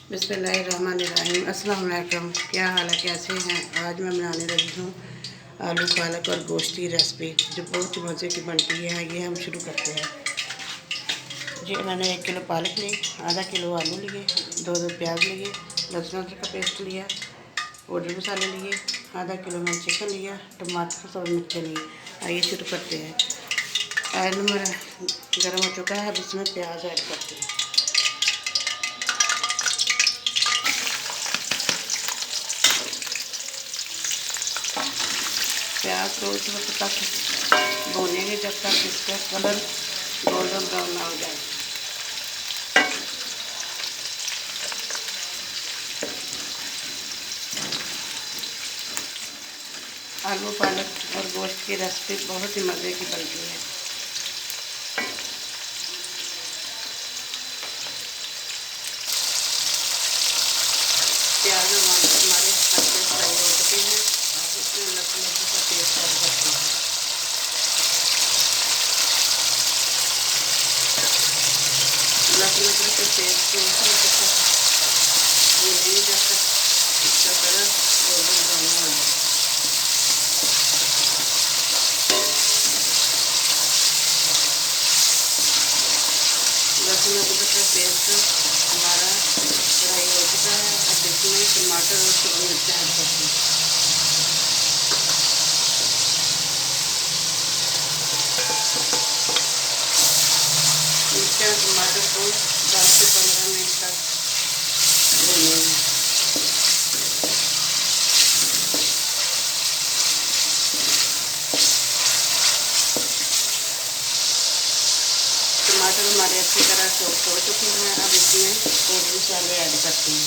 बिस्मिल्लाहिर्रहमानिर्रहीम। अस्सलाम वालेकुम। क्या हाल है, कैसे हैं? आज मैं बनाने लगी हूँ आलू पालक और गोश्त की रेसिपी, जो बहुत ही मज़े की बनती है। ये हम शुरू करते हैं। जी, मैंने 1 किलो पालक ली, आधा किलो आलू लिए, 2 प्याज लिए, लहसुन अदरक का पेस्ट लिया, पाउडर मसाले लिए, आधा किलो मैंने चिकन लिया, टमाटर और मिर्ची लिए। आइए शुरू करते हैं। ऑयल हमारा गर्म हो चुका है, अब इसमें प्याज ऐड करते हैं। प्याज को उस वक्त तक भूनेंगे जब तक इसका कलर गोल्डन ब्राउन ना हो जाए। आलू पालक और गोश्त की रेसिपी बहुत ही मज़े की बनती है। प्याज हमारे अच्छे फ्राई हो चुके हैं। अब इसमें लहसुन का पेस्ट ऐड करते हैं। लहसुन अदरक के पेस्ट को भूनेंगे जब तक इसका कलर गोल्डन ब्राउन हो जाए। लहसुन अदरक का पेस्ट हमारा फ्राई हो चुका है। अब इसमें टमाटर और शिमला मिर्च ऐड करते हैं। मिर्चा टमाटर को 10 से 15 मिनट तक भूनेंगे। टमाटर हमारे अच्छी तरह सॉफ्ट हो चुके हैं। अब इसमें पाउडर मसाले ऐड करते हैं।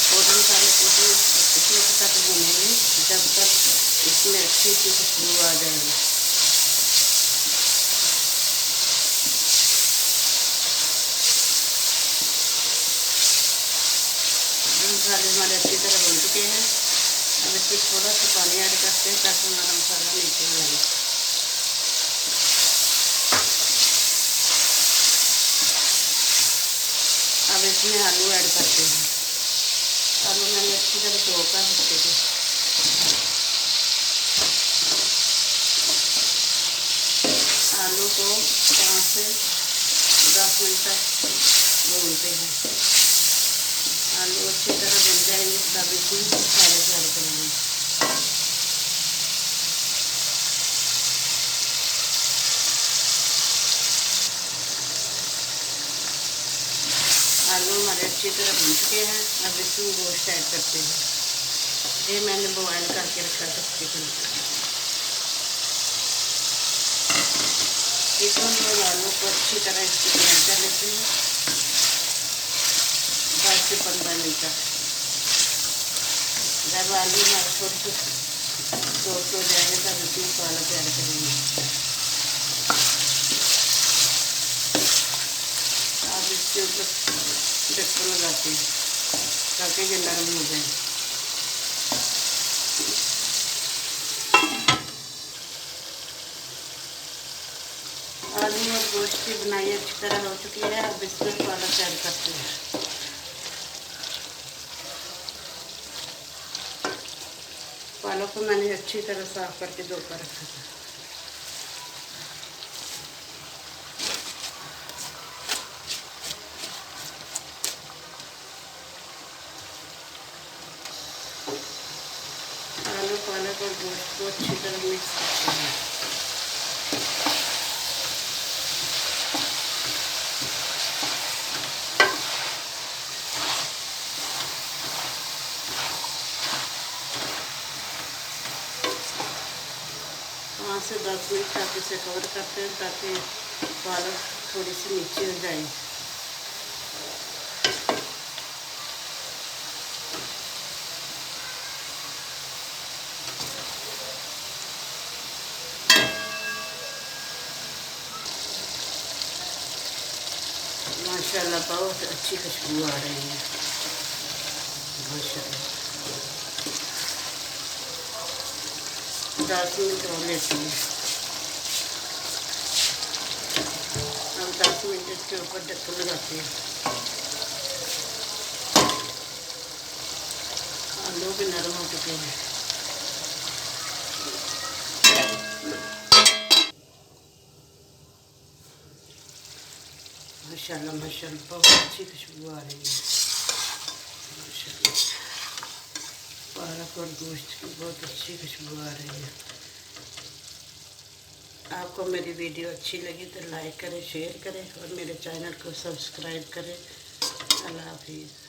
पाउडर मसाले को इस वक्त तक भूनेंगे जब तक इसमें अच्छी सी खुशबू आ जाएगी। मसाले हमारे अच्छी तरह भून चुके हैं। अब इसमें थोड़ा सा पानी ऐड करते हैं ताकि हमारा मसाला नीचे न लगे। अब इसमें आलू ऐड करते हैं। आलू मैंने अच्छी तरह धोकर रखे थे। आलू को 5 से 10 मिनट तक भूनते हैं। आलू अच्छी तरह बन जाएंगे तब इसमें मसाले ऐड करेंगे। आलू हमारे अच्छी तरह भून चुके हैं। अब इसमें गोश्त ऐड करते हैं। ये मैंने बॉयल करके रखा था चिकन और आलू को अच्छी तरह इसको बॉयल कर लेते हैं 10 से 15 मिनट तक। जब आलू हमारे थोड़े से सॉफ्ट हो जाएंगे तब इसमें पालक ऐड करेंगे। अब इसके ऊपर ढक्कन लगाते हैं ताकि ये नरम हो जाए। आलू और गोश्त की बनाई अच्छी तरह हो चुकी है। अब इसमें पालक ऐड करते हैं। पालक को मैंने अच्छी तरह साफ करके धोकर रखा था। आलू पालक और गोश्त को अच्छी तरह मिक्स करते हैं। पाँच से 10 मिनट तक इसे कवर करते हैं ताकि पालक थोड़ी सी नीचे हो जाए। माशाल्लाह बहुत अच्छी खुशबू आ रही है। माशाल्लाह 10 मिनट और लेती है। अब 10 मिनट इसके ऊपर ढक्कन लगाते हैं। आलू भी नरम हो चुके हैं। माशाल्लाह माशाल्लाह बहुत अच्छी खुशबू आ रही है। माशाल्लाह पालक और गोश्त की बहुत अच्छी खुशबू आ रही है। आपको मेरी वीडियो अच्छी लगी तो लाइक करें, शेयर करें और मेरे चैनल को सब्सक्राइब करें। अल्लाह हाफिज़।